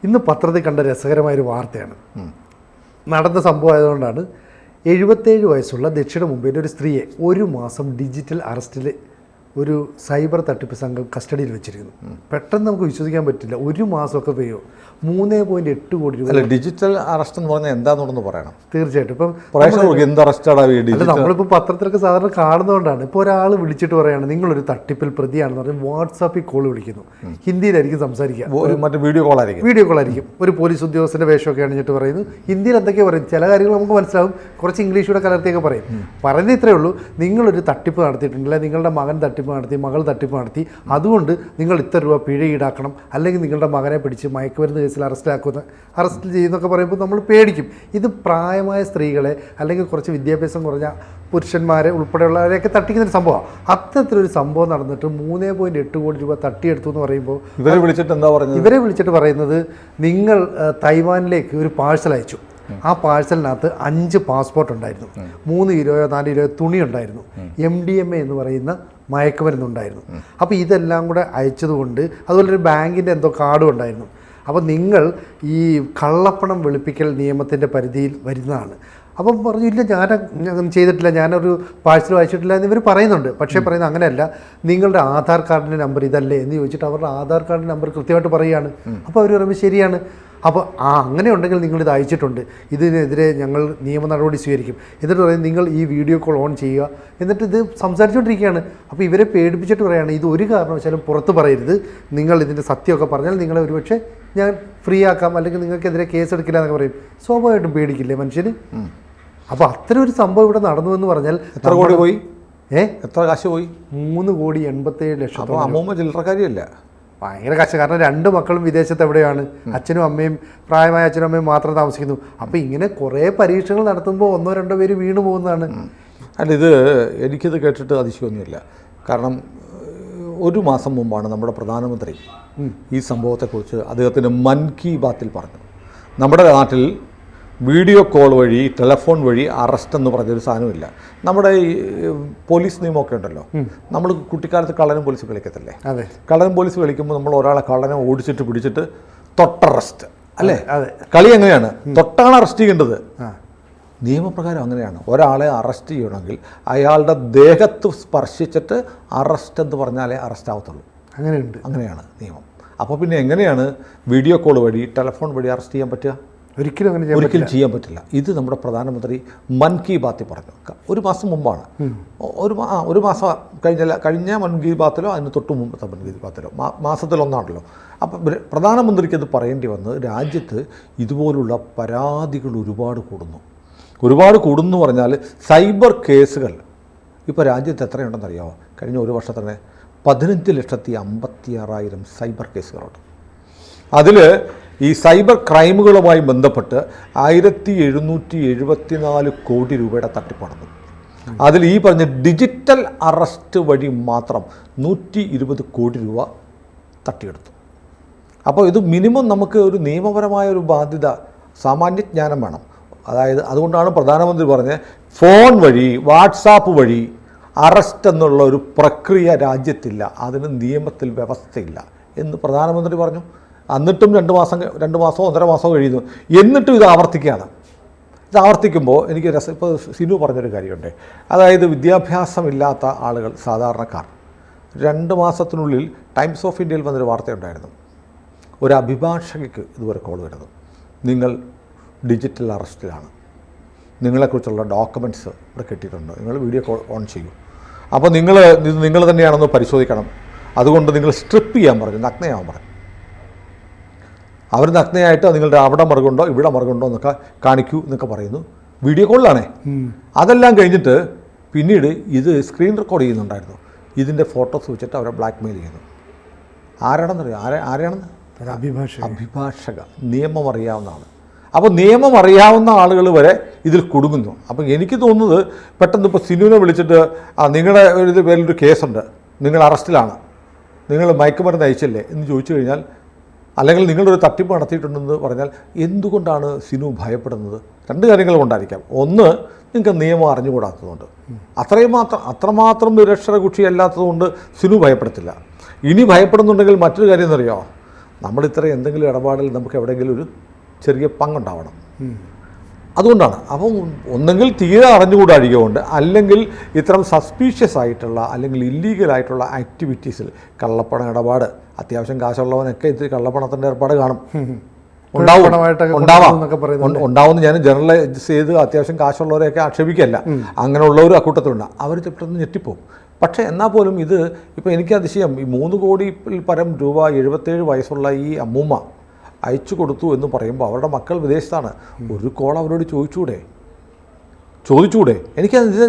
ഇന്ന് പത്രത്തിൽ കണ്ട രസകരമായൊരു വാർത്തയാണ്. നടന്ന സംഭവമായതുകൊണ്ടാണ് 77 വയസ്സുള്ള ദക്ഷിണ മുംബൈയിലെ ഒരു സ്ത്രീയെ 1 മാസം ഡിജിറ്റൽ അറസ്റ്റിൽ ഒരു സൈബർ തട്ടിപ്പ് സംഘം കസ്റ്റഡിയിൽ വെച്ചിരിക്കുന്നു. പെട്ടെന്ന് നമുക്ക് വിശ്വസിക്കാൻ പറ്റില്ല. 1 മാസമൊക്കെ പെയ്യോ. 3.8 കോടി രൂപ. അല്ല, ഡിജിറ്റൽ അറസ്റ്റ് എന്ന് പറഞ്ഞാൽ എന്താണെന്നുണ്ടെന്ന് പറയണം. തീർച്ചയായിട്ടും. ഇപ്പം നമ്മളിപ്പോൾ പത്രത്തിലൊക്കെ സാധാരണ കാണുന്നതുകൊണ്ടാണ്. ഇപ്പോൾ ഒരാൾ വിളിച്ചിട്ട് പറയുകയാണ് നിങ്ങളൊരു തട്ടിപ്പിൽ പ്രതിയാണെന്ന് പറഞ്ഞ് വാട്സാപ്പിൽ കോൾ വിളിക്കുന്നു. ഹിന്ദിയിലായിരിക്കും സംസാരിക്കുക, മറ്റേ വീഡിയോ കോൾ ആയിരിക്കും. ഒരു പോലീസ് ഉദ്യോഗസ്ഥൻ്റെ വേഷമൊക്കെ അണിഞ്ഞിട്ട് പറയുന്നു. ഹിന്ദിയിൽ എന്തൊക്കെയോ പറയും. ചില കാര്യങ്ങൾ നമുക്ക് മനസ്സിലാവും, കുറച്ച് ഇംഗ്ലീഷൂടെ കലർത്തിയൊക്കെ പറയും. പറയുന്നത് ഇത്രയേ ഉള്ളൂ, നിങ്ങളൊരു തട്ടിപ്പ് നടത്തിയിട്ടുണ്ടെങ്കിൽ നിങ്ങളുടെ മകൻ തട്ടിപ്പ് നടത്തി, മകൾ തട്ടിപ്പ് നടത്തി, അതുകൊണ്ട് നിങ്ങൾ ഇത്ര രൂപ പിഴ ഈടാക്കണം, അല്ലെങ്കിൽ നിങ്ങളുടെ മകനെ പിടിച്ച് മയക്കുമരുന്ന് കേസിൽ അറസ്റ്റ് ചെയ്യുന്നൊക്കെ പറയുമ്പോൾ നമ്മൾ പേടിക്കും. ഇത് പ്രായമായ സ്ത്രീകളെ അല്ലെങ്കിൽ കുറച്ച് വിദ്യാഭ്യാസം കുറഞ്ഞ പുരുഷന്മാരെ ഉൾപ്പെടെയുള്ളവരെയൊക്കെ തട്ടിക്കുന്നൊരു സംഭവമാണ്. അത്തരത്തിലൊരു സംഭവം നടന്നിട്ട് 3.8 കോടി രൂപ തട്ടിയെടുത്തു എന്ന് പറയുമ്പോൾ ഇവരെ വിളിച്ചിട്ട് പറയുന്നത് നിങ്ങൾ തൈവാനിലേക്ക് ഒരു പാഴ്സൽ അയച്ചു. ആ പാഴ്സലിനകത്ത് 5 പാസ്പോർട്ട് ഉണ്ടായിരുന്നു, 3 കിലോയോ 4 കിലോയോ തുണി ഉണ്ടായിരുന്നു, MDMA എന്ന് പറയുന്ന മയക്കുമരുന്നുണ്ടായിരുന്നു. അപ്പോൾ ഇതെല്ലാം കൂടെ അയച്ചതുകൊണ്ട്, അതുപോലെ ഒരു ബാങ്കിൻ്റെ എന്തോ കാർഡും ഉണ്ടായിരുന്നു. അപ്പോൾ നിങ്ങൾ ഈ കള്ളപ്പണം വെളുപ്പിക്കൽ നിയമത്തിൻ്റെ പരിധിയിൽ വരുന്നതാണ്. അപ്പം പറഞ്ഞു, ഇല്ല ഞാൻ ചെയ്തിട്ടില്ല, ഞാനൊരു പാഴ്സൽ അയച്ചിട്ടില്ല എന്നിവർ പറയുന്നുണ്ട്. പക്ഷേ പറയുന്നത് അങ്ങനെയല്ല, നിങ്ങളുടെ ആധാർ കാർഡിൻ്റെ നമ്പർ ഇതല്ലേ എന്ന് ചോദിച്ചിട്ട് അവരുടെ ആധാർ കാർഡിൻ്റെ നമ്പർ കൃത്യമായിട്ട് പറയുകയാണ്. അപ്പോൾ അവർ പറയുമ്പോൾ ശരിയാണ്. അപ്പോൾ അങ്ങനെ ഉണ്ടെങ്കിൽ നിങ്ങളിത് അയച്ചിട്ടുണ്ട്, ഇതിനെതിരെ ഞങ്ങൾ നിയമ നടപടി സ്വീകരിക്കും. എന്നിട്ട് പറയും നിങ്ങൾ ഈ വീഡിയോ കോൾ ഓൺ ചെയ്യുക. എന്നിട്ട് ഇത് സംസാരിച്ചുകൊണ്ടിരിക്കുകയാണ്. അപ്പോൾ ഇവരെ പേടിപ്പിച്ചിട്ട് പറയുകയാണ്, ഇത് ഒരു കാരണവശാലും പുറത്ത് പറയരുത്, നിങ്ങൾ ഇതിൻ്റെ സത്യമൊക്കെ പറഞ്ഞാൽ നിങ്ങളെ ഒരുപക്ഷെ ഞാൻ ഫ്രീ ആക്കാം, അല്ലെങ്കിൽ നിങ്ങൾക്കെതിരെ കേസ് എടുക്കില്ല എന്നൊക്കെ പറയും. സ്വാഭാവികമായിട്ടും പേടിക്കില്ലേ മനുഷ്യന്? അപ്പോൾ അത്തരം ഒരു സംഭവം ഇവിടെ നടന്നു എന്ന് പറഞ്ഞാൽ എത്ര കോടി പോയി? എത്ര കാശ് പോയി? 3,87,00,000. അമ്മൂമ്മ ചില്ലറക്കാരിയല്ല, ഭയങ്കര കാശ്. കാരണം 2 മക്കളും വിദേശത്ത് എവിടെയാണ്, അച്ഛനും അമ്മയും പ്രായമായ അച്ഛനും അമ്മയും മാത്രം താമസിക്കുന്നു. അപ്പോൾ ഇങ്ങനെ കുറേ പരീക്ഷകൾ നടത്തുമ്പോൾ 1-2 പേര് വീണു പോകുന്നതാണ്. അല്ല, ഇത് എനിക്കിത് കേട്ടിട്ട് അതിശയമൊന്നുമില്ല. കാരണം 1 മാസം മുമ്പാണ് നമ്മുടെ പ്രധാനമന്ത്രി ഈ സംഭവത്തെക്കുറിച്ച് അദ്ദേഹത്തിൻ്റെ മൻ കി ബാത്തിൽ പറഞ്ഞു. നമ്മുടെ നാട്ടിൽ വീഡിയോ കോൾ വഴി, ടെലഫോൺ വഴി അറസ്റ്റ് എന്ന് പറഞ്ഞൊരു സാധനമില്ല. നമ്മുടെ ഈ പോലീസ് നിയമമൊക്കെ ഉണ്ടല്ലോ, നമ്മൾ കുട്ടിക്കാലത്ത് കള്ളനും പോലീസ് കളിക്കത്തില്ലേ? അതെ. കള്ളനും പോലീസ് കളിക്കുമ്പോൾ നമ്മൾ ഒരാളെ കള്ളനെ ഓടിച്ചിട്ട് പിടിച്ചിട്ട് തൊട്ടറസ്റ്റ് അല്ലേ? കളി എങ്ങനെയാണ്? തൊട്ടാണ് അറസ്റ്റ് ചെയ്യേണ്ടത്. നിയമപ്രകാരം അങ്ങനെയാണ്. ഒരാളെ അറസ്റ്റ് ചെയ്യണമെങ്കിൽ അയാളുടെ ദേഹത്ത് സ്പർശിച്ചിട്ട് അറസ്റ്റ് എന്ന് പറഞ്ഞാലേ അറസ്റ്റ് ആവത്തുള്ളൂ. അങ്ങനെയാണ് നിയമം. അപ്പോൾ പിന്നെ എങ്ങനെയാണ് വീഡിയോ കോൾ വഴി, ടെലഫോൺ വഴി അറസ്റ്റ് ചെയ്യാൻ പറ്റുക? ഒരിക്കലും ചെയ്യാൻ പറ്റില്ല. ഇത് നമ്മുടെ പ്രധാനമന്ത്രി മൻ കി ബാത്തിൽ പറഞ്ഞു. 1 മാസം മുമ്പാണ്. ഒരു മാസം കഴിഞ്ഞ മൻ കി ബാത്തിലോ അതിന് തൊട്ട് മുമ്പത്തെ മൻ കി ബാത്തിലോ മാസത്തിലൊന്നാണല്ലോ. അപ്പം പ്രധാനമന്ത്രിക്ക് അത് പറയേണ്ടി വന്ന് രാജ്യത്ത് ഇതുപോലുള്ള പരാതികൾ ഒരുപാട് കൂടുന്നു പറഞ്ഞാൽ സൈബർ കേസുകൾ ഇപ്പോൾ രാജ്യത്ത് എത്രയുണ്ടെന്നറിയാമോ? കഴിഞ്ഞ 1 വർഷത്തന്നെ 15,56,000 സൈബർ കേസുകളുണ്ട്. അതിൽ ഈ സൈബർ ക്രൈമുകളുമായി ബന്ധപ്പെട്ട് 1,774 കോടി രൂപയുടെ തട്ടിപ്പാണ്. അതിൽ ഈ പറഞ്ഞ ഡിജിറ്റൽ അറസ്റ്റ് വഴി മാത്രം 120 കോടി രൂപ തട്ടിയെടുത്തു. അപ്പോൾ ഇത് മിനിമം നമുക്ക് ഒരു നിയമപരമായ ഒരു ബാധ്യത, സാമാന്യജ്ഞാനം വേണം. അതായത് അതുകൊണ്ടാണ് പ്രധാനമന്ത്രി പറഞ്ഞത് ഫോൺ വഴി, വാട്സാപ്പ് വഴി അറസ്റ്റ് എന്നുള്ള ഒരു പ്രക്രിയ രാജ്യത്തില്ല, അതിന് നിയമത്തിൽ വ്യവസ്ഥയില്ല എന്ന് പ്രധാനമന്ത്രി പറഞ്ഞു. എന്നിട്ടും 2 മാസമോ 1.5 മാസമോ കഴിയുന്നു. എന്നിട്ടും ഇത് ആവർത്തിക്കുകയാണ്. ഇത് ആവർത്തിക്കുമ്പോൾ എനിക്ക് ഇപ്പോൾ സിനു പറഞ്ഞൊരു കാര്യമുണ്ട്. അതായത് വിദ്യാഭ്യാസമില്ലാത്ത ആളുകൾ, സാധാരണക്കാർ, 2 മാസത്തിനുള്ളിൽ ടൈംസ് ഓഫ് ഇന്ത്യയിൽ വന്നൊരു വാർത്തയുണ്ടായിരുന്നു. ഒരു അഭിഭാഷകയ്ക്ക് ഇതുവരെ കോൾ വരുന്നു, നിങ്ങൾ ഡിജിറ്റൽ അറസ്റ്റിലാണ്, നിങ്ങളെക്കുറിച്ചുള്ള ഡോക്യുമെൻറ്റ്സ് ഇവിടെ കിട്ടിയിട്ടുണ്ട്, നിങ്ങൾ വീഡിയോ കോൾ ഓൺ ചെയ്യൂ, അപ്പോൾ നിങ്ങൾ തന്നെയാണെന്ന് പരിശോധിക്കണം, അതുകൊണ്ട് നിങ്ങൾ സ്ട്രിപ്പ് ചെയ്യാൻ പറഞ്ഞു, നഗ്നയാവാൻ പറഞ്ഞു. അവർ നഗ്നയായിട്ട് നിങ്ങളുടെ അവിടെ മറുകുണ്ടോ ഇവിടെ മറുകുണ്ടോ എന്നൊക്കെ കാണിക്കൂ എന്നൊക്കെ പറയുന്നു. വീഡിയോ കോളിലാണേ. അതെല്ലാം കഴിഞ്ഞിട്ട് പിന്നീട് ഇത് സ്ക്രീൻ റെക്കോർഡ് ചെയ്യുന്നുണ്ടായിരുന്നു. ഇതിൻ്റെ ഫോട്ടോസ് വെച്ചിട്ട് അവരെ ബ്ലാക്ക് മെയിൽ ചെയ്യുന്നു. ആരാണെന്നറിയോ? ആരാണെന്ന്? അഭിഭാഷക. നിയമം അറിയാവുന്ന ആൾ. അപ്പോൾ നിയമം അറിയാവുന്ന ആളുകൾ വരെ ഇതിൽ കുടുങ്ങുന്നു. അപ്പം എനിക്ക് തോന്നുന്നത് പെട്ടെന്ന് ഇപ്പോൾ സിനുവിനെ വിളിച്ചിട്ട് നിങ്ങളുടെ ഒരു പേരിലൊരു കേസുണ്ട്, നിങ്ങൾ അറസ്റ്റിലാണ്, നിങ്ങൾ മയക്കുമരുന്ന് അയച്ചില്ലേ എന്ന് ചോദിച്ചു കഴിഞ്ഞാൽ, അല്ലെങ്കിൽ നിങ്ങളൊരു തട്ടിപ്പ് നടത്തിയിട്ടുണ്ടെന്ന് പറഞ്ഞാൽ എന്തുകൊണ്ടാണ് സിനു ഭയപ്പെടുന്നത്? 2 കാര്യങ്ങൾ കൊണ്ടായിരിക്കാം. ഒന്ന്, നിങ്ങൾക്ക് നിയമം അറിഞ്ഞുകൂടാത്തതുകൊണ്ട്, അത്രമാത്രം നിരക്ഷരകുക്ഷി അല്ലാത്തതുകൊണ്ട് സിനു ഭയപ്പെടത്തില്ല. ഇനി ഭയപ്പെടുന്നുണ്ടെങ്കിൽ മറ്റൊരു കാര്യം എന്നറിയോ? നമ്മൾ ഇത്ര എന്തെങ്കിലും ഇടപാടിൽ നമുക്ക് എവിടെയെങ്കിലും ഒരു ചെറിയ പങ്കുണ്ടാവണം. അതുകൊണ്ടാണ്. അപ്പം ഒന്നെങ്കിൽ തീരെ അറിഞ്ഞുകൂടാഴികൊണ്ട്, അല്ലെങ്കിൽ ഇത്തരം സസ്പീഷ്യസ് ആയിട്ടുള്ള അല്ലെങ്കിൽ ഇല്ലീഗലായിട്ടുള്ള ആക്ടിവിറ്റീസിൽ കള്ളപ്പണ ഇടപാട്, അത്യാവശ്യം കാശുള്ളവനൊക്കെ ഇത്തിരി കള്ളപ്പണത്തിൻ്റെ ഏർപ്പാട് കാണും, ഉണ്ടാവുമെന്ന് ഞാൻ ജനറലൈസ് ചെയ്ത് അത്യാവശ്യം കാശുള്ളവരെയൊക്കെ ആക്ഷേപിക്കല്ല. അങ്ങനെയുള്ളവരും അക്കൂട്ടത്തിലുണ്ട്. അവർ പെട്ടെന്ന് ഞെട്ടിപ്പോവും. പക്ഷേ എന്നാൽ പോലും ഇത് ഇപ്പോൾ എനിക്ക് അതിശയം, ഈ 3 കോടിയിൽ പരം രൂപ 77 വയസ്സുള്ള ഈ അമ്മൂമ്മ അയച്ചു കൊടുത്തു എന്ന് പറയുമ്പോൾ അവരുടെ മക്കൾ വിദേശത്താണ്. ഒരു കോൾ അവരോട് ചോദിച്ചുകൂടെ? എനിക്കത്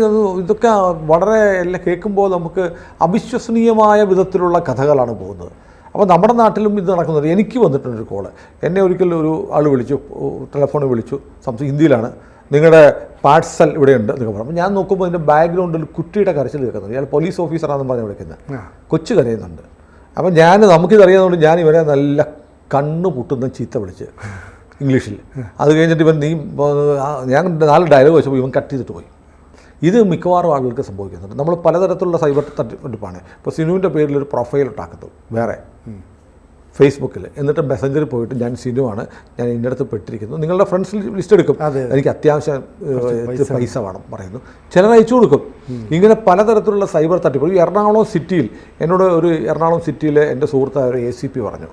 ഇതൊക്കെ വളരെ എല്ലാം കേൾക്കുമ്പോൾ നമുക്ക് അവിശ്വസനീയമായ വിധത്തിലുള്ള കഥകളാണ് പോകുന്നത്. അപ്പോൾ നമ്മുടെ നാട്ടിലും ഇത് നടക്കുന്നത്. എനിക്ക് വന്നിട്ടുണ്ടൊരു കോള്. എന്നെ ഒരിക്കൽ ഒരു ആൾ വിളിച്ചു, ടെലിഫോണിൽ വിളിച്ചു, ഹിന്ദിയിലാണ്. നിങ്ങളുടെ പാഴ്സൽ ഇവിടെയുണ്ട് എന്നൊക്കെ പറഞ്ഞു. അപ്പോൾ ഞാൻ നോക്കുമ്പോൾ അതിൻ്റെ ബാക്ക്ഗ്രൗണ്ടിൽ കുട്ടിയുടെ കരച്ചിൽ കേൾക്കുന്നത്. ഇയാൾ പോലീസ് ഓഫീസറാണെന്ന് പറഞ്ഞ് വിളിക്കുന്നത്. കൊച്ചു കരയുന്നുണ്ട്. അപ്പം നമുക്കിതറിയാവുന്നതുകൊണ്ട് ഞാൻ ഇവരെ നല്ല കണ്ണ് പൊട്ടുന്ന ചീത്ത വിളിച്ച് ഇംഗ്ലീഷിൽ. അത് കഴിഞ്ഞിട്ട് ഞാൻ 4 ഡയലോഗ് വെച്ചപ്പോൾ ഇവൻ കട്ട് ചെയ്തിട്ട് പോയി. ഇത് മിക്കവാറും ആളുകൾക്ക് സംഭവിക്കുന്നുണ്ട്. നമ്മൾ പലതരത്തിലുള്ള സൈബർ തട്ടിപ്പാണ്. ഇപ്പോൾ സിനുവിൻ്റെ പേരിലൊരു പ്രൊഫൈൽ ഉണ്ടാക്കുന്നത് വേറെ ഫേസ്ബുക്കിൽ, എന്നിട്ട് മെസ്സഞ്ചറിൽ പോയിട്ട് ഞാൻ സിനുവാണ്, ഞാൻ ഇതിൻ്റെ അടുത്ത് പെട്ടിരിക്കുന്നു, നിങ്ങളുടെ ഫ്രണ്ട്സ് ലിസ്റ്റ് എടുക്കും, എനിക്ക് അത്യാവശ്യം പൈസ വേണം പറയുന്നു, ചിലർ അയച്ചു കൊടുക്കും. ഇങ്ങനെ പലതരത്തിലുള്ള സൈബർ തട്ടിപ്പ്. ഈ എറണാകുളം സിറ്റിയിൽ എന്നോട് ഒരു എറണാകുളം സിറ്റിയിലെ എൻ്റെ സുഹൃത്തായ ഒരു ACP പറഞ്ഞു,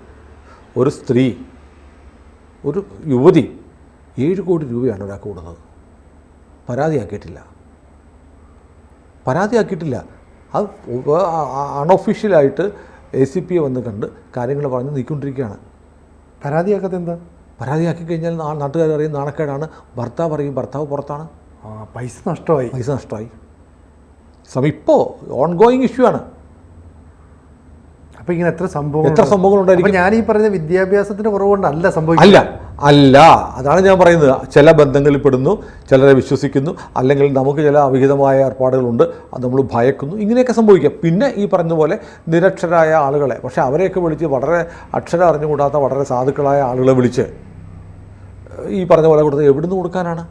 ഒരു സ്ത്രീ, ഒരു യുവതി 7 കോടി രൂപയാണ് ഒരാൾക്ക് കൊടുത്തത്. പരാതിയാക്കിയിട്ടില്ല. അത് അൺഒഫീഷ്യലായിട്ട് ACPയെ വന്ന് കണ്ട് കാര്യങ്ങൾ പറഞ്ഞ് നീക്കൊണ്ടിരിക്കുകയാണ്. പരാതിയാക്കാത്ത എന്താ? പരാതിയാക്കി കഴിഞ്ഞാൽ നാട്ടുകാരറിയും, നാണക്കേടാണ്. ഭർത്താവ് പറയും ഭർത്താവ് പുറത്താണ്, പൈസ നഷ്ടമായി. ഇപ്പോൾ ഓൺഗോയിങ് ഇഷ്യൂ ആണ്. അപ്പോൾ ഇങ്ങനെ എത്ര സംഭവങ്ങളുണ്ടായിരിക്കും. ഞാൻ ഈ പറയുന്ന വിദ്യാഭ്യാസത്തിൻ്റെ കുറവുകൊണ്ടല്ല സംഭവിക്കില്ല. അല്ല, അതാണ് ഞാൻ പറയുന്നത്. ചില ബന്ധങ്ങളിൽ പെടുന്നു, ചിലരെ വിശ്വസിക്കുന്നു, അല്ലെങ്കിൽ നമുക്ക് ചില അവിഹിതമായ ഏർപ്പാടുകളുണ്ട്, അത് നമ്മൾ ഭയക്കുന്നു, ഇങ്ങനെയൊക്കെ സംഭവിക്കാം. പിന്നെ ഈ പറഞ്ഞ പോലെ നിരക്ഷരായ ആളുകളെ, പക്ഷേ അവരെയൊക്കെ വിളിച്ച് വളരെ അക്ഷരം അറിഞ്ഞുകൂടാത്ത വളരെ സാധുക്കളായ ആളുകളെ വിളിച്ച് ഈ പറഞ്ഞ പോലെ കൊടുത്ത് എവിടുന്ന് കൊടുക്കാനാണ്?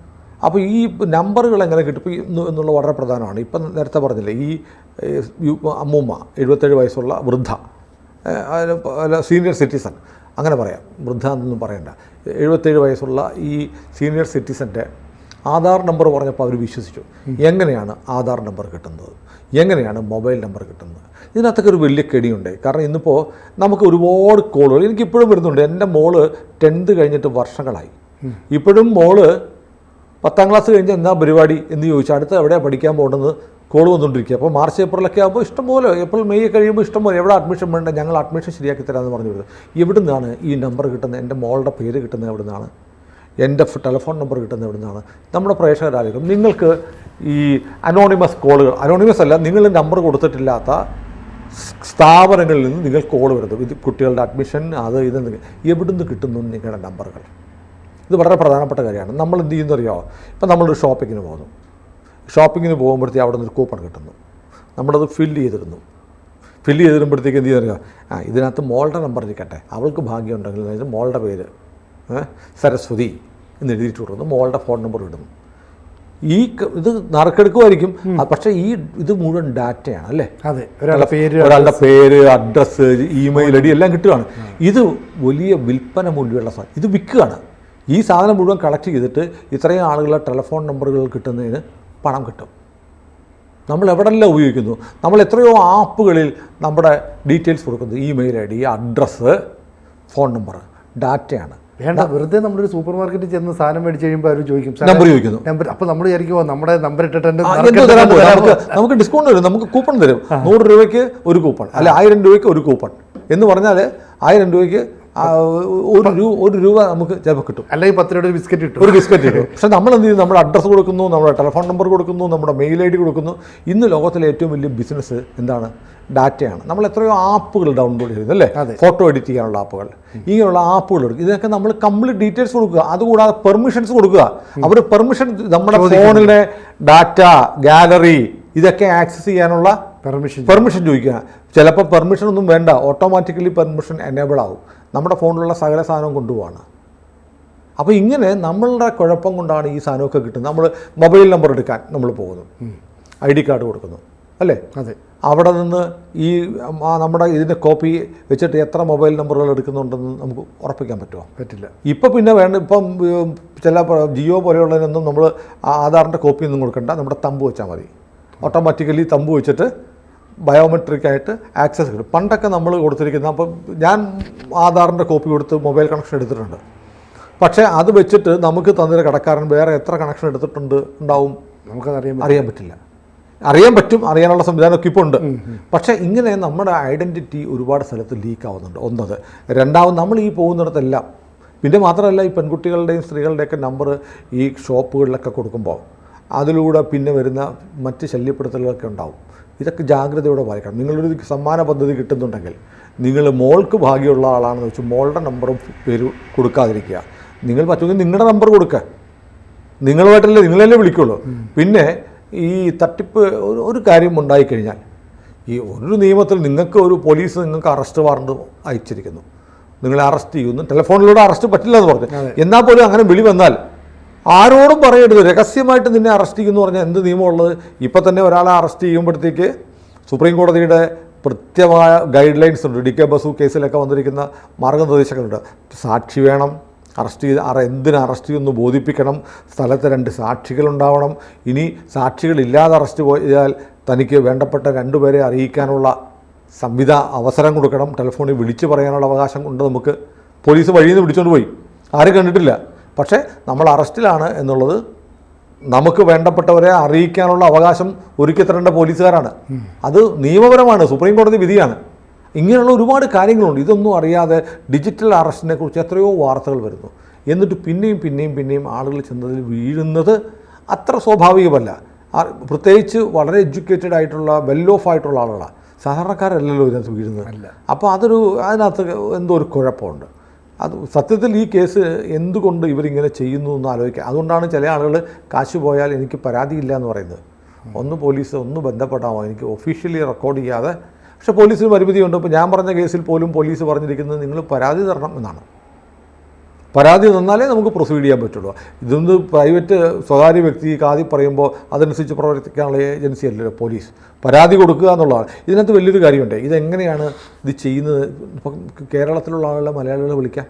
അപ്പോൾ ഈ നമ്പറുകൾ എങ്ങനെ കിട്ടും എന്നുള്ള വളരെ പ്രധാനമാണ്. ഇപ്പം നേരത്തെ പറഞ്ഞില്ലേ, ഈ അമ്മൂമ്മ 77 വയസ്സുള്ള വൃദ്ധ, സീനിയർ സിറ്റിസൺ, അങ്ങനെ പറയാം, വൃദ്ധ എന്നൊന്നും പറയണ്ട, 77 വയസ്സുള്ള ഈ സീനിയർ സിറ്റിസൻ്റെ ആധാർ നമ്പർ പറഞ്ഞപ്പോൾ അവർ വിശ്വസിച്ചു. എങ്ങനെയാണ് ആധാർ നമ്പർ കിട്ടുന്നത്? എങ്ങനെയാണ് മൊബൈൽ നമ്പർ കിട്ടുന്നത്? ഇതിനകത്തൊക്കെ ഒരു വലിയ കെണിയുണ്ട്. കാരണം ഇന്നിപ്പോൾ നമുക്ക് ഒരുപാട് കോളുകൾ എനിക്കിപ്പോഴും വരുന്നുണ്ട്. എൻ്റെ മോള് 10th കഴിഞ്ഞിട്ട് വർഷങ്ങളായി. ഇപ്പോഴും മോള് 10ാം ക്ലാസ് കഴിഞ്ഞ് എന്താ പരിപാടി എന്ന് ചോദിച്ചാൽ അടുത്ത് എവിടെയാണ് പഠിക്കാൻ പോകുന്നത് കോൾ വന്നുകൊണ്ടിരിക്കുക. അപ്പോൾ മാർച്ച് ഏപ്രിലൊക്കെ ആകുമ്പോൾ ഇഷ്ടംപോലെ, ഏപ്രിൽ മെയ് കഴിയുമ്പോൾ ഇഷ്ടംപോലെ എവിടെ അഡ്മിഷൻ വേണ്ട, ഞങ്ങൾ അഡ്മിഷൻ ശരിയാക്കി തരാമെന്ന് പറഞ്ഞു വരുന്നത്. എവിടെ നിന്നാണ് ഈ നമ്പർ കിട്ടുന്നത്? എൻ്റെ മോളുടെ പേര് കിട്ടുന്നത് എവിടെ നിന്നാണ്? എൻ്റെ ടെലിഫോൺ നമ്പർ കിട്ടുന്നത് എവിടെ നിന്നാണ്? നമ്മുടെ പ്രേക്ഷകരായിരിക്കും. നിങ്ങൾക്ക് ഈ അനോണിമസ് കോളുകൾ, അനോണിമസ് അല്ല, നിങ്ങൾ നമ്പർ കൊടുത്തിട്ടില്ലാത്ത സ്ഥാപനങ്ങളിൽ നിന്ന് നിങ്ങൾ കോൾ വരുന്നത്, ഇത് കുട്ടികളുടെ അഡ്മിഷൻ, അത് ഇതെന്ന് എവിടുന്ന് കിട്ടുന്നു നിങ്ങളുടെ നമ്പറുകൾ? ഇത് വളരെ പ്രധാനപ്പെട്ട കാര്യമാണ്. നമ്മൾ എന്ത് ചെയ്യുന്നറിയാമോ? ഇപ്പം നമ്മളൊരു ഷോപ്പിങ്ങിന് പോകുമ്പോഴത്തേക്ക് അവിടെ നിന്നൊരു കൂപ്പൺ കിട്ടുന്നു, നമ്മളത് ഫില്ല് ചെയ്തിടുമ്പോഴത്തേക്ക് എന്ത് ചെയ്യുന്നറിയാമോ? ഇതിനകത്ത് മോളുടെ നമ്പർ ഇരിക്കട്ടെ, അവൾക്ക് ഭാഗ്യം ഉണ്ടെങ്കിൽ അതായത് മോളുടെ പേര് സരസ്വതി എന്ന് എഴുതിയിട്ട് കൊടുക്കുന്നു, മോളുടെ ഫോൺ നമ്പർ ഇടുന്നു. ഇത് നറുക്കെടുക്കുമായിരിക്കും, പക്ഷേ ഇത് മുഴുവൻ ഡാറ്റയാണ് അല്ലേ? അതെ, ഒരാളുടെ പേര്, അഡ്രസ്സ്, ഇമെയിൽ ID എല്ലാം കിട്ടുകയാണ്. ഇത് വലിയ വിൽപ്പന മൂല്യമുള്ള സാധനം. ഇത് വിൽക്കുകയാണ്. ഈ സാധനം മുഴുവൻ കളക്ട് ചെയ്തിട്ട് ഇത്രയും ആളുകളുടെ ടെലിഫോൺ നമ്പറുകൾ കിട്ടുന്നതിന് പണം കിട്ടും. നമ്മൾ എവിടെല്ലാം ഉപയോഗിക്കുന്നു? നമ്മൾ എത്രയോ ആപ്പുകളിൽ നമ്മുടെ ഡീറ്റെയിൽസ് കൊടുക്കുന്നത്, email ID, address, phone number, ഡാറ്റയാണ്. വേണ്ട, വെറുതെ നമ്മളൊരു സൂപ്പർ മാർക്കറ്റിൽ ചെന്ന് സാധനം മേടിച്ച് കഴിയുമ്പോൾ അവർ ചോദിക്കും നമ്പർ ചോദിക്കുന്നു. അപ്പോൾ നമ്മൾ വിചാരിക്കുമോ നമ്മുടെ നമ്പർ ഇട്ടിട്ട് നമുക്ക് ഡിസ്കൗണ്ട് തരും, നമുക്ക് കൂപ്പൺ തരും. 100 രൂപയ്ക്ക് ഒരു കൂപ്പൺ, അല്ല 1000 രൂപയ്ക്ക് ഒരു കൂപ്പൺ എന്ന് പറഞ്ഞാൽ 1000 രൂപയ്ക്ക് 1 രൂപ നമുക്ക് ചിലപ്പോൾ കിട്ടും, അല്ലെങ്കിൽ 10 രൂപയുടെ ബിസ്ക്കറ്റ് കിട്ടും. പക്ഷേ നമ്മൾ എന്ത് ചെയ്യും? നമ്മുടെ അഡ്രസ്സ് കൊടുക്കുന്നു, നമ്മുടെ ടെലിഫോൺ നമ്പർ കൊടുക്കുന്നു, നമ്മുടെ മെയിൽ ID കൊടുക്കുന്നു. ഇന്ന് ലോകത്തിലെ ഏറ്റവും വലിയ ബിസിനസ് എന്താണ്? ഡാറ്റയാണ്. നമ്മൾ എത്രയോ ആപ്പുകൾ ഡൗൺലോഡ് ചെയ്യുന്നു അല്ലേ? ഫോട്ടോ എഡിറ്റ് ചെയ്യാനുള്ള ആപ്പുകൾ, ഇങ്ങനെയുള്ള ആപ്പുകൾ എടുക്കും. ഇതൊക്കെ നമ്മൾ കംപ്ലീറ്റ് ഡീറ്റെയിൽസ് കൊടുക്കുക. അതുകൂടാതെ പെർമിഷൻസ് കൊടുക്കുക. അവർ പെർമിഷൻ, നമ്മുടെ ഫോണിലെ ഡാറ്റ, ഗാലറി ഇതൊക്കെ ആക്സസ് ചെയ്യാനുള്ള പെർമിഷൻ ചോദിക്കുക. ചിലപ്പോൾ പെർമിഷൻ ഒന്നും വേണ്ട, ഓട്ടോമാറ്റിക്കലി പെർമിഷൻ എനേബിൾ ആവും. നമ്മുടെ ഫോണിലുള്ള സകല സാധനവും കൊണ്ടുപോവാണ്. അപ്പോൾ ഇങ്ങനെ നമ്മളുടെ കുഴപ്പം കൊണ്ടാണ് ഈ സാധനമൊക്കെ കിട്ടുന്നത്. നമ്മൾ മൊബൈൽ നമ്പർ എടുക്കാൻ നമ്മൾ പോകുന്നു, ID കാർഡ് കൊടുക്കുന്നു അല്ലേ? അതെ. അവിടെ നിന്ന് ഈ നമ്മുടെ ഇതിൻ്റെ കോപ്പി വെച്ചിട്ട് എത്ര മൊബൈൽ നമ്പറുകൾ എടുക്കുന്നുണ്ടെന്ന് നമുക്ക് ഉറപ്പിക്കാൻ പറ്റുമോ? പറ്റില്ല. ഇപ്പം പിന്നെ ഇപ്പം ചില ജിയോ പോലെയുള്ളതിനൊന്നും നമ്മൾ ആധാറിൻ്റെ കോപ്പിയൊന്നും കൊടുക്കണ്ട, നമ്മുടെ തമ്പ് വെച്ചാൽ മതി. ഓട്ടോമാറ്റിക്കലി തമ്പ് വെച്ചിട്ട് ബയോമെട്രിക്കായിട്ട് ആക്സസ് കിട്ടും. പണ്ടൊക്കെ നമ്മൾ കൊടുത്തിരിക്കുന്ന, അപ്പം ഞാൻ ആധാറിൻ്റെ കോപ്പി കൊടുത്ത് മൊബൈൽ കണക്ഷൻ എടുത്തിട്ടുണ്ട്. പക്ഷേ അത് വെച്ചിട്ട് നമുക്ക് തന്നൊരു കടക്കാരൻ വേറെ എത്ര കണക്ഷൻ ഉണ്ടാവും അറിയാൻ പറ്റില്ല. അറിയാൻ പറ്റും, അറിയാനുള്ള സംവിധാനമൊക്കെ ഇപ്പോൾ ഉണ്ട്. പക്ഷേ ഇങ്ങനെ നമ്മുടെ ഐഡൻറ്റിറ്റി ഒരുപാട് സ്ഥലത്ത് ലീക്ക് ആവുന്നുണ്ട്. ഒന്നത്. രണ്ടാമത് നമ്മൾ ഈ പോകുന്നിടത്തെല്ലാം, പിന്നെ മാത്രമല്ല ഈ പെൺകുട്ടികളുടെയും സ്ത്രീകളുടെയൊക്കെ നമ്പർ ഈ ഷോപ്പുകളിലൊക്കെ കൊടുക്കുമ്പോൾ അതിലൂടെ പിന്നെ വരുന്ന മറ്റ് ശല്യപ്പെടുത്തലുകളൊക്കെ ഉണ്ടാവും. ഇതൊക്കെ ജാഗ്രതയോടെ വായിക്കണം. നിങ്ങളൊരു സമ്മാന പദ്ധതി കിട്ടുന്നുണ്ടെങ്കിൽ നിങ്ങൾ മോൾക്ക് ഭാഗ്യമുള്ള ആളാണെന്ന് വെച്ച് മോളുടെ നമ്പറും പേര് കൊടുക്കാതിരിക്കുക. നിങ്ങൾ പറ്റുമെങ്കിൽ നിങ്ങളുടെ നമ്പർ കൊടുക്കുക. നിങ്ങളുമായിട്ടല്ലേ, നിങ്ങളല്ലേ വിളിക്കുള്ളൂ. പിന്നെ ഈ തട്ടിപ്പ് ഒരു കാര്യം ഉണ്ടായിക്കഴിഞ്ഞാൽ ഈ ഒരു നിയമത്തിൽ നിങ്ങൾക്ക് ഒരു പോലീസ് നിങ്ങൾക്ക് അറസ്റ്റ് വാറണ്ട് അയച്ചിരിക്കുന്നു, നിങ്ങളെ അറസ്റ്റ് ചെയ്യുന്നു, ടെലിഫോണിലൂടെ അറസ്റ്റ് പറ്റില്ല എന്ന് പറഞ്ഞു. എന്നാൽ പോലും അങ്ങനെ വിളി വന്നാൽ ആരോടും പറയരുത്, രഹസ്യമായിട്ട് നിന്നെ അറസ്റ്റ് ചെയ്യുമെന്ന് പറഞ്ഞാൽ എന്ത് നിയമമുള്ളത്? ഇപ്പം തന്നെ ഒരാളെ അറസ്റ്റ് ചെയ്യുമ്പോഴത്തേക്ക് സുപ്രീം കോടതിയുടെ കൃത്യമായ ഗൈഡ് ലൈൻസ് ഉണ്ട്. DK ബസു കേസിലൊക്കെ വന്നിരിക്കുന്ന മാർഗ്ഗനിർദ്ദേശങ്ങളുണ്ട്. സാക്ഷി വേണം, അറസ്റ്റ് ചെയ്ത് എന്തിന് അറസ്റ്റ് ചെയ്യുമെന്ന് ബോധിപ്പിക്കണം, സ്ഥലത്ത് 2 സാക്ഷികളുണ്ടാവണം. ഇനി സാക്ഷികളില്ലാതെ അറസ്റ്റ് ചെയ്താൽ തനിക്ക് വേണ്ടപ്പെട്ട 2 പേരെ അറിയിക്കാനുള്ള അവസരം കൊടുക്കണം. ടെലിഫോണിൽ വിളിച്ച് പറയാനുള്ള അവകാശം ഉണ്ട് നമുക്ക്. പോലീസ് വഴിയിൽ നിന്ന് പിടിച്ചുകൊണ്ട് പോയി, ആരും കണ്ടിട്ടില്ല. പക്ഷേ നമ്മൾ അറസ്റ്റിലാണ് എന്നുള്ളത് നമുക്ക് വേണ്ടപ്പെട്ടവരെ അറിയിക്കാനുള്ള അവകാശം ഒരുക്കി തരേണ്ട പോലീസുകാരാണ്. അത് നിയമപരമാണ്, സുപ്രീം കോടതി വിധിയാണ്. ഇങ്ങനെയുള്ള ഒരുപാട് കാര്യങ്ങളുണ്ട്. ഇതൊന്നും അറിയാതെ ഡിജിറ്റൽ അറസ്റ്റിനെ കുറിച്ച് എത്രയോ വാർത്തകൾ വരുന്നു. എന്നിട്ട് പിന്നെയും ആളുകൾ ചെന്നതിൽ വീഴുന്നത് അത്ര സ്വാഭാവികമല്ല. പ്രത്യേകിച്ച് വളരെ എഡ്യൂക്കേറ്റഡ് ആയിട്ടുള്ള വെൽ ഓഫ് ആയിട്ടുള്ള ആളുകളാണ്, സാധാരണക്കാരല്ലല്ലോ ഇതിനകത്ത് വീഴുന്നത്. അപ്പോൾ അതിനകത്ത് എന്തോ ഒരു കുഴപ്പമുണ്ട്. അത് സത്യത്തിൽ ഈ കേസ് എന്തുകൊണ്ട് ഇവരിങ്ങനെ ചെയ്യുന്നു എന്ന് ആലോചിക്കുക. അതുകൊണ്ടാണ് ചില ആളുകൾ കാശ് പോയാൽ എനിക്ക് പരാതിയില്ല എന്ന് പറയുന്നത്. ഒന്ന് പോലീസ് ഒന്ന് ബന്ധപ്പെടാമോ, എനിക്ക് ഒഫീഷ്യലി റെക്കോർഡ് ചെയ്യാതെ. പക്ഷേ പോലീസിന് പരിമിതിയുണ്ട്. ഇപ്പോൾ ഞാൻ പറഞ്ഞ കേസിൽ പോലും പോലീസ് പറഞ്ഞിരിക്കുന്നത് നിങ്ങൾ പരാതി തരണം എന്നാണ്. പരാതി തന്നാലേ നമുക്ക് പ്രൊസീഡ് ചെയ്യാൻ പറ്റുള്ളൂ. ഇതൊന്ന് പ്രൈവറ്റ് സ്വകാര്യ വ്യക്തിക്ക് ആദ്യം പറയുമ്പോൾ അതനുസരിച്ച് പ്രവർത്തിക്കാനുള്ള ഏജൻസി അല്ലല്ലോ പോലീസ്. പരാതി കൊടുക്കുക എന്നുള്ളതാണ്. ഇതിനകത്ത് വലിയൊരു കാര്യമുണ്ട്. ഇതെങ്ങനെയാണ് ഇത് ചെയ്യുന്നത്? ഇപ്പം കേരളത്തിലുള്ള ആളുകളെ മലയാളികളെ വിളിക്കാം.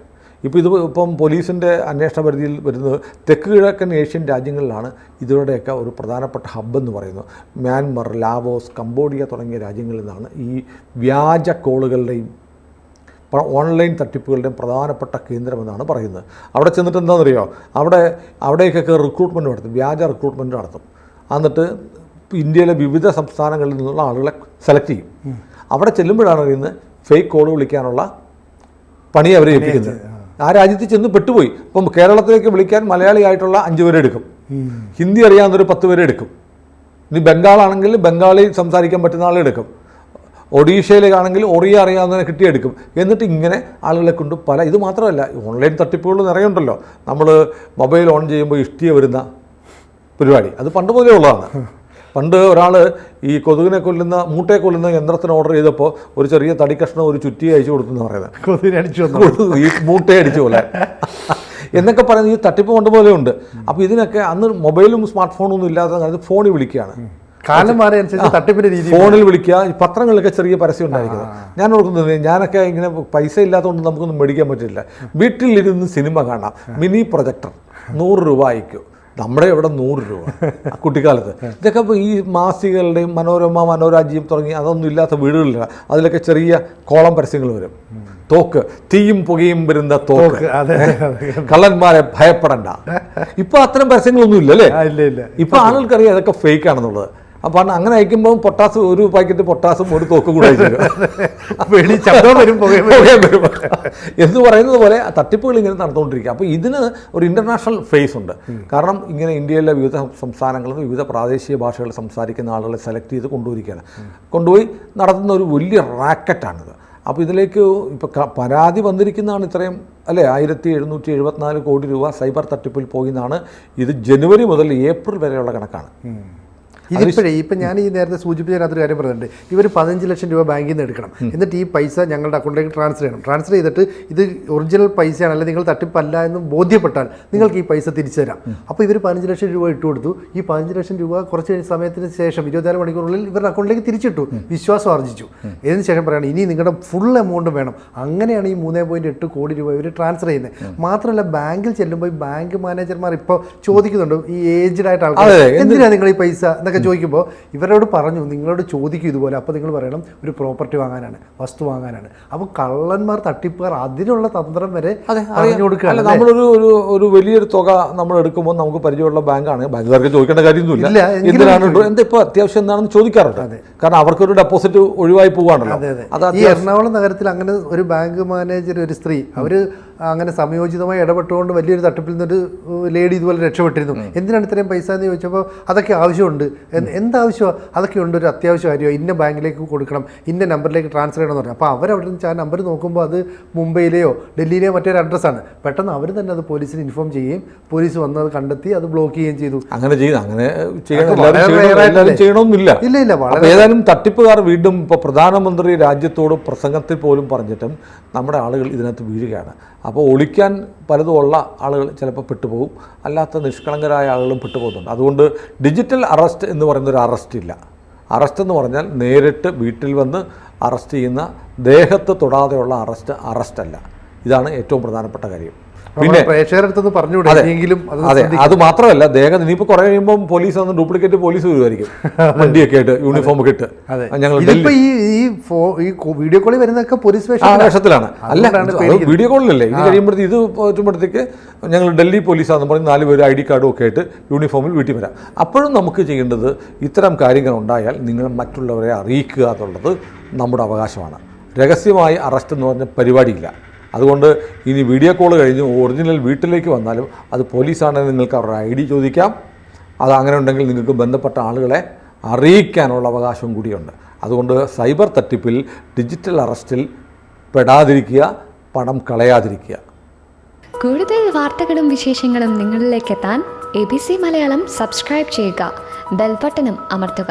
ഇപ്പം പോലീസിൻ്റെ അന്വേഷണ പരിധിയിൽ വരുന്നത് തെക്ക് കിഴക്കൻ ഏഷ്യൻ രാജ്യങ്ങളിലാണ് ഇതിലൂടെയൊക്കെ ഒരു പ്രധാനപ്പെട്ട ഹബ്ബെന്ന് പറയുന്നത്. മ്യാൻമർ, ലാവോസ്, കംബോഡിയ തുടങ്ങിയ രാജ്യങ്ങളിൽ നിന്നാണ് ഈ വ്യാജ കോളുകളുടെയും ഓൺലൈൻ തട്ടിപ്പുകളുടെയും പ്രധാനപ്പെട്ട കേന്ദ്രമെന്നാണ് പറയുന്നത്. അവിടെ ചെന്നിട്ട് എന്താണെന്നറിയോ, അവിടേക്കൊക്കെ റിക്രൂട്ട്മെൻറ്റ് നടത്തും, വ്യാജ റിക്രൂട്ട്മെൻറ്റ് നടത്തും. എന്നിട്ട് ഇന്ത്യയിലെ വിവിധ സംസ്ഥാനങ്ങളിൽ നിന്നുള്ള ആളുകളെ സെലക്ട് ചെയ്യും. അവിടെ ചെല്ലുമ്പോഴാണ് അറിയുന്നത് ഫേക്ക് കോൾ വിളിക്കാനുള്ള പണി അവരെ ഏൽപ്പിക്കുന്നത്. ആ രാജ്യത്ത് ചെന്ന് പെട്ടുപോയി. ഇപ്പം കേരളത്തിലേക്ക് വിളിക്കാൻ മലയാളിയായിട്ടുള്ള 5 പേരെ എടുക്കും, ഹിന്ദി അറിയാവുന്നൊരു 10 പേരെ എടുക്കും. ഇനി ബംഗാളാണെങ്കിൽ ബംഗാളി സംസാരിക്കാൻ പറ്റുന്ന ആളെ എടുക്കും, ഒഡീഷയിലേക്കാണെങ്കിൽ ഒറിയ അറിയാവുന്നതിനെ കിട്ടിയെടുക്കും. എന്നിട്ട് ഇങ്ങനെ ആളുകളെ കൊണ്ട് ഇത് മാത്രമല്ല, ഓൺലൈൻ തട്ടിപ്പുകൾ നിറയുണ്ടല്ലോ. നമ്മൾ മൊബൈൽ ഓൺ ചെയ്യുമ്പോൾ ഇഷ്ടിയ വരുന്ന പരിപാടി അത് പണ്ട് പോലെ ഉള്ളതാണ്. പണ്ട് ഒരാൾ ഈ കൊതുകിനെ കൊല്ലുന്ന മൂട്ടയെ കൊല്ലുന്ന യന്ത്രത്തിന് ഓർഡർ ചെയ്തപ്പോൾ ഒരു ചെറിയ തടി കഷ്ണം ഒരു ചുറ്റി അയച്ചു കൊടുത്തു എന്ന് പറയുന്നത്, ഈ മൂട്ടയെ അടിച്ചു പോലെ എന്നൊക്കെ പറയുന്നത് ഈ തട്ടിപ്പ് കൊണ്ടുപോലെ ഉണ്ട്. അപ്പോൾ ഇതിനൊക്കെ അന്ന് മൊബൈലും സ്മാർട്ട് ഫോണൊന്നും ഇല്ലാത്ത കാലത്ത് ഫോണിൽ വിളിക്കുകയാണ്. കാലം മാറിയനുസരിച്ച് തട്ടിപ്പിൻ്റെ രീതി ഫോണിൽ വിളിക്കുക. ഈ പത്രങ്ങളിലൊക്കെ ചെറിയ പരസ്യം ഉണ്ടായിരിക്കുന്നത് ഞാൻ ഓർക്കുന്നത്. ഞാനൊക്കെ ഇങ്ങനെ പൈസ ഇല്ലാത്തതുകൊണ്ട് നമുക്കൊന്നും മേടിക്കാൻ പറ്റില്ല. വീട്ടിലിരുന്ന് സിനിമ കാണാം, മിനി പ്രൊജക്ടർ 100 രൂപ അയക്കും. നമ്മുടെ ഇവിടെ 100 രൂപ കുട്ടിക്കാലത്ത്. ഇതൊക്കെ ഇപ്പോൾ ഈ മാസികകളുടെയും മനോരമ, മനോരാജ്യം തുടങ്ങി അതൊന്നും ഇല്ലാത്ത വീടുകളില്ല. അതിലൊക്കെ ചെറിയ കോളം പരസ്യങ്ങൾ വരും. തോക്ക്, തീയും പുകയും വരുന്ന തോക്ക്, കള്ളന്മാരെ ഭയപ്പെടണ്ട. ഇപ്പൊ അത്തരം പരസ്യങ്ങളൊന്നും ഇല്ല അല്ലേ? ഇപ്പൊ ആളുകൾക്കറിയാം അതൊക്കെ ഫേക്ക് ആണെന്നുള്ളത്. അപ്പം അങ്ങനെ അയക്കുമ്പോൾ പൊട്ടാസ്, ഒരു പാക്കറ്റ് പൊട്ടാസും ഒരു തോക്കും കൂടെ അയച്ചു എന്ന് പറയുന്നത് പോലെ തട്ടിപ്പുകൾ ഇങ്ങനെ നടന്നുകൊണ്ടിരിക്കുക. അപ്പോൾ ഇതിന് ഒരു ഇൻ്റർനാഷണൽ ഫേസ് ഉണ്ട്. കാരണം ഇങ്ങനെ ഇന്ത്യയിലെ വിവിധ സംസ്ഥാനങ്ങളിൽ വിവിധ പ്രാദേശിക ഭാഷകൾ സംസാരിക്കുന്ന ആളുകളെ സെലക്ട് ചെയ്ത് കൊണ്ടുപോയി നടത്തുന്ന ഒരു വലിയ റാക്കറ്റാണിത്. അപ്പോൾ ഇതിലേക്ക് ഇപ്പോൾ പരാതി വന്നിരിക്കുന്നതാണ് ഇത്രയും അല്ലേ, 1774 കോടി രൂപ സൈബർ തട്ടിപ്പിൽ പോയി എന്നാണ്. ഇത് ജനുവരി മുതൽ ഏപ്രിൽ വരെയുള്ള കണക്കാണ്. ഇതിപ്പോഴേ ഇപ്പം ഞാൻ ഈ നേരത്തെ സൂചിപ്പിച്ചതിനകത്തൊരു കാര്യം പറയുന്നുണ്ട്. ഇവർ 15 ലക്ഷം രൂപ ബാങ്കിൽ നിന്ന് എടുക്കണം, എന്നിട്ട് ഈ പൈസ ഞങ്ങളുടെ അക്കൗണ്ടിലേക്ക് ട്രാൻസ്ഫർ ചെയ്യണം. ട്രാൻസ്ഫർ ചെയ്തിട്ട് ഇത് ഒറിജിനൽ പൈസയാണ്, അല്ലെങ്കിൽ നിങ്ങൾ തട്ടിപ്പല്ല എന്ന് ബോധ്യപ്പെട്ടാൽ നിങ്ങൾക്ക് ഈ പൈസ തിരിച്ചു തരാം. അപ്പോൾ ഇവർ 15 ലക്ഷം രൂപ ഇട്ട് കൊടുത്തു. ഈ 15 ലക്ഷം രൂപ കുറച്ച് സമയത്തിന് ശേഷം 24 മണിക്കൂറിനുള്ളിൽ ഇവരുടെ അക്കൗണ്ടിലേക്ക് തിരിച്ചിട്ടു, വിശ്വാസം ആർജിച്ചു. ഇതിന് ശേഷം പറയുകയാണ് ഇനി നിങ്ങളുടെ ഫുൾ എമൗണ്ട് വേണം. അങ്ങനെയാണ് ഈ 3.8 കോടി രൂപ ഇവർ ട്രാൻസ്ഫർ ചെയ്യുന്നത്. മാത്രമല്ല ബാങ്കിൽ ചെല്ലുമ്പോൾ ഈ ബാങ്ക് മാനേജർമാർ ഇപ്പോൾ ചോദിക്കുന്നുണ്ട്, ഈ ഏജ്ഡ് ആയിട്ട് ആൾക്കാർ എന്തിനാണ് നിങ്ങൾ ഈ പൈസ എന്നൊക്കെ ചോദിക്കുമ്പോൾ ഇവരോട് പറഞ്ഞു, നിങ്ങളോട് ചോദിക്കും ഇതുപോലെ. അപ്പോൾ നിങ്ങൾ പറയണം ഒരു പ്രോപ്പർട്ടി വാങ്ങാനാണ്, വസ്തു വാങ്ങാനാണ്. അപ്പോൾ കള്ളന്മാർ തട്ടിപ്പുകാർ അതിനുള്ള തന്ത്രം വരെ പറഞ്ഞു കൊടുക്കുകയാണ്. നമ്മളൊരു ഒരു വലിയൊരു തുക നമ്മൾ എടുക്കുമ്പോൾ നമുക്ക് പരിചയമുള്ള ബാങ്കാണ്, ബാങ്കുകാർക്ക് ചോദിക്കേണ്ട കാര്യമൊന്നുമില്ല, എന്തിനാണ് എന്താ ഇപ്പോൾ അത്യാവശ്യം എന്താണെന്ന് ചോദിക്കാറുണ്ട്. കാരണം അവർക്കൊരു ഡെപ്പോസിറ്റ് ഒഴിവായി പോവാണല്ലോ. ഈ എറണാകുളം നഗരത്തിൽ അങ്ങനെ ഒരു ബാങ്ക് മാനേജർ, ഒരു സ്ത്രീ, അവർ അങ്ങനെ സംയോജിതമായി ഇടപെട്ടുകൊണ്ട് വലിയൊരു തട്ടിപ്പിൽ നിന്നൊരു ലേഡി ഇതുപോലെ രക്ഷപ്പെട്ടിരുന്നു. എന്തിനാണ് ഇത്രയും പൈസ എന്ന് ചോദിച്ചപ്പോൾ അതൊക്കെ ആവശ്യമുണ്ട്. എന്താവശ്യമാണ്? അതൊക്കെ ഉണ്ട്, ഒരു അത്യാവശ്യ കാര്യമോ, ഇന്ന ബാങ്കിലേക്ക് കൊടുക്കണം, ഇന്ന നമ്പറിലേക്ക് ട്രാൻസ്ഫർ ചെയ്യണമെന്ന് പറഞ്ഞു. അപ്പോൾ അവരവിടെ നിന്ന് ആ നമ്പർ നോക്കുമ്പോൾ അത് മുംബൈയിലെയോ ഡൽഹിയിലെയോ മറ്റൊരു അഡ്രസ്സാണ്. പെട്ടെന്ന് അവർ തന്നെ അത് പോലീസിന് ഇൻഫോം ചെയ്യുകയും പോലീസ് വന്ന് അത് കണ്ടെത്തി അത് ബ്ലോക്ക് ചെയ്യുകയും ചെയ്തു. അങ്ങനെ ചെയ്യണമെന്നില്ല. ഇല്ല. ഏതായാലും തട്ടിപ്പുകാർ വീണ്ടും ഇപ്പോൾ പ്രധാനമന്ത്രി രാജ്യത്തോട് പ്രസംഗത്തിൽ പോലും പറഞ്ഞിട്ടും നമ്മുടെ ആളുകൾ ഇതിനകത്ത് വീഴുകയാണ്. അപ്പോൾ ഒളിക്കാൻ പലതും ഉള്ള ആളുകൾ ചിലപ്പോൾ പെട്ടുപോകും, അല്ലാത്ത നിഷ്കളങ്കരായ ആളുകളും പെട്ടുപോകുന്നുണ്ട്. അതുകൊണ്ട് ഡിജിറ്റൽ അറസ്റ്റ് എന്ന് പറയുന്നൊരു അറസ്റ്റ് ഇല്ല. അറസ്റ്റ് എന്ന് പറഞ്ഞാൽ നേരിട്ട് വീട്ടിൽ വന്ന് അറസ്റ്റ് ചെയ്യുന്ന, ദേഹത്ത് തൊടാതെയുള്ള അറസ്റ്റല്ല. ഇതാണ് ഏറ്റവും പ്രധാനപ്പെട്ട കാര്യം. പിന്നെ പ്രേക്ഷകരടുത്തൊന്ന് പറഞ്ഞുകൂടെങ്കിലും അതെ, അത് മാത്രമല്ല ദേഹം ഇനിയിപ്പോൾ കുറേ കഴിയുമ്പോൾ പോലീസ് വന്ന് ഡ്യൂപ്ലിക്കേറ്റ് പോലീസ് വരുമായിരിക്കും, വണ്ടിയൊക്കെ ആയിട്ട് യൂണിഫോം ഒക്കെ ഇട്ട്. ഞങ്ങൾ ഈ വീഡിയോ കോളിൽ വരുന്നതൊക്കെ പോലീസ് വേഷത്തിലാണ്. അല്ല, വീഡിയോ കോളിലല്ലേ, ഇത് കഴിയുമ്പോഴത്തേക്ക് ഇത് പറ്റുമ്പോഴത്തേക്ക് ഞങ്ങൾ ഡൽഹി പോലീസാണെന്ന് പറഞ്ഞ് 4 പേര് ID കാർഡും ഒക്കെ ആയിട്ട് യൂണിഫോമിൽ വീട്ടിൽ വരാം. അപ്പോഴും നമുക്ക് ചെയ്യേണ്ടത് ഇത്തരം കാര്യങ്ങൾ ഉണ്ടായാൽ നിങ്ങൾ മറ്റുള്ളവരെ അറിയിക്കുക എന്നുള്ളത് നമ്മുടെ അവകാശമാണ്. രഹസ്യമായി അറസ്റ്റ് എന്ന് പറഞ്ഞ പരിപാടിയില്ല. അതുകൊണ്ട് ഇനി വീഡിയോ കോൾ കഴിഞ്ഞ് ഒറിജിനൽ വീട്ടിലേക്ക് വന്നാലും അത് പോലീസാണെങ്കിൽ നിങ്ങൾക്ക് അവരുടെ ID ചോദിക്കാം. അത് അങ്ങനെ ഉണ്ടെങ്കിൽ നിങ്ങൾക്ക് ബന്ധപ്പെട്ട ആളുകളെ അറിയിക്കാനുള്ള അവകാശം കൂടിയുണ്ട്. അതുകൊണ്ട് സൈബർ തട്ടിപ്പിൽ, ഡിജിറ്റൽ അറസ്റ്റിൽ പെടാതിരിക്കുക, പണം കളയാതിരിക്കുക. കൂടുതൽ വാർത്തകളും വിശേഷങ്ങളും നിങ്ങളിലേക്ക് എത്താൻ ABC മലയാളം സബ്സ്ക്രൈബ് ചെയ്യുക, ബെൽ ബട്ടണും അമർത്തുക.